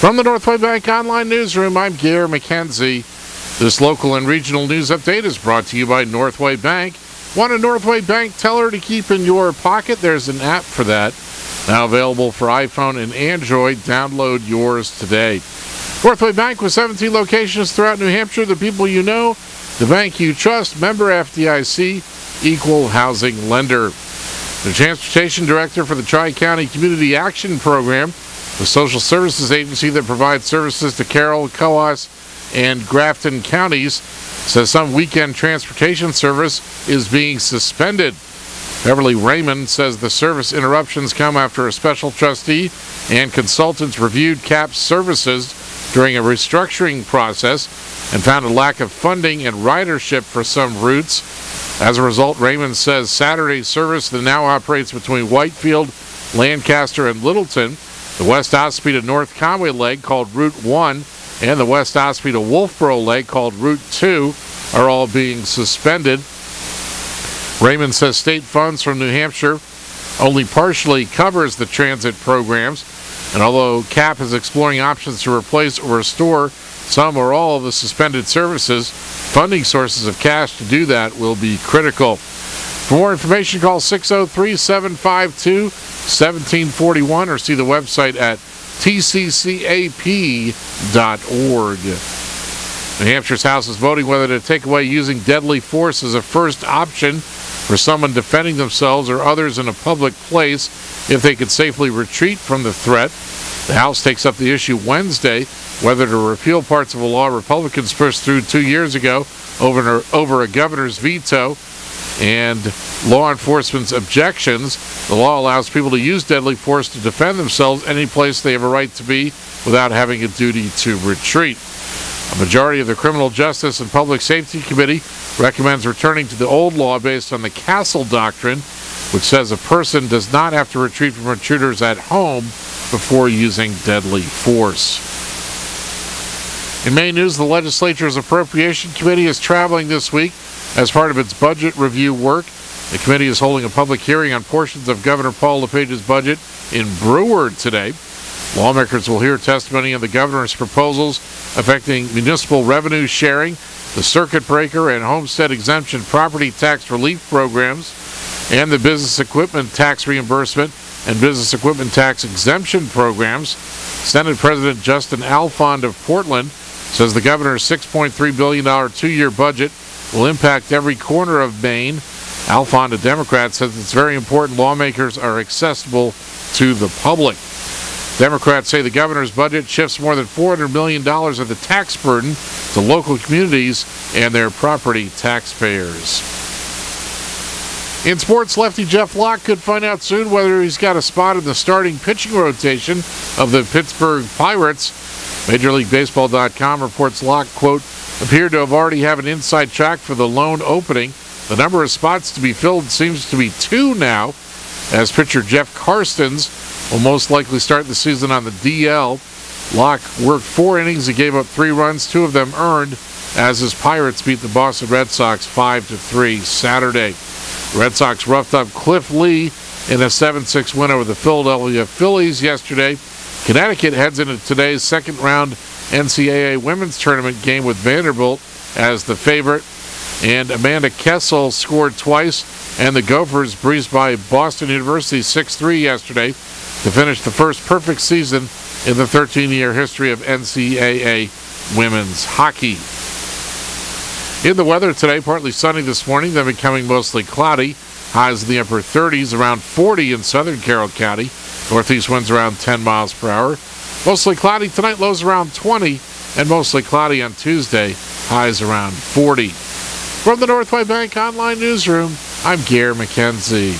From the Northway Bank Online Newsroom, I'm Gare McKenzie. This local and regional news update is brought to you by Northway Bank. Want a Northway Bank teller to keep in your pocket? There's an app for that. Now available for iPhone and Android. Download yours today. Northway Bank with 17 locations throughout New Hampshire. The people you know, the bank you trust, member FDIC, equal housing lender. The Transportation Director for the Tri-County Community Action Program, the social services agency that provides services to Carroll, Coas, and Grafton counties, says some weekend transportation service is being suspended. Beverly Raymond says the service interruptions come after a special trustee and consultants reviewed CAP's services during a restructuring process and found a lack of funding and ridership for some routes. As a result, Raymond says Saturday's service that now operates between Whitefield, Lancaster, and Littleton, the West Ospey to North Conway leg called Route 1, and the West Ospey to Wolfboro leg called Route 2 are all being suspended. Raymond says state funds from New Hampshire only partially covers the transit programs, and although CAP is exploring options to replace or restore some or all of the suspended services, funding sources of cash to do that will be critical. For more information, call 603-752-1741 or see the website at tccap.org. New Hampshire's House is voting whether to take away using deadly force as a first option for someone defending themselves or others in a public place if they could safely retreat from the threat. The House takes up the issue Wednesday, whether to repeal parts of a law Republicans pushed through 2 years ago over a governor's veto and law enforcement's objections. The law allows people to use deadly force to defend themselves any place they have a right to be without having a duty to retreat. A majority of the Criminal Justice and Public Safety Committee recommends returning to the old law based on the Castle Doctrine, which says a person does not have to retreat from intruders at home before using deadly force. In May news, the legislature's Appropriation Committee is traveling this week as part of its budget review work. The committee is holding a public hearing on portions of Governor Paul LePage's budget in Breward today. Lawmakers will hear testimony on the governor's proposals affecting municipal revenue sharing, the circuit breaker and homestead exemption property tax relief programs, and the business equipment tax reimbursement and business equipment tax exemption programs. Senate President Justin Alfond of Portland says the governor's $6.3 billion two-year budget will impact every corner of Maine. Alfond, a Democrat, says it's very important lawmakers are accessible to the public. Democrats say the governor's budget shifts more than $400 million of the tax burden to local communities and their property taxpayers. In sports, lefty Jeff Locke could find out soon whether he's got a spot in the starting pitching rotation of the Pittsburgh Pirates. MajorLeagueBaseball.com reports Locke, quote, appeared to have already have an inside track for the lone opening. The number of spots to be filled seems to be 2 now, as pitcher Jeff Karstens will most likely start the season on the DL. Locke worked 4 innings and gave up 3 runs, 2 of them earned, as his Pirates beat the Boston Red Sox 5-3 Saturday. The Red Sox roughed up Cliff Lee in a 7-6 win over the Philadelphia Phillies yesterday. Connecticut heads into today's second-round NCAA women's tournament game with Vanderbilt as the favorite. And Amanda Kessel scored twice, and the Gophers breezed by Boston University 6-3 yesterday to finish the first perfect season in the 13-year history of NCAA women's hockey. In the weather today, partly sunny this morning, then becoming mostly cloudy. Highs in the upper 30s, around 40 in southern Carroll County. Northeast winds around 10 miles per hour. Mostly cloudy tonight, lows around 20, and mostly cloudy on Tuesday, highs around 40. From the Northway Bank Online Newsroom, I'm Gare McKenzie.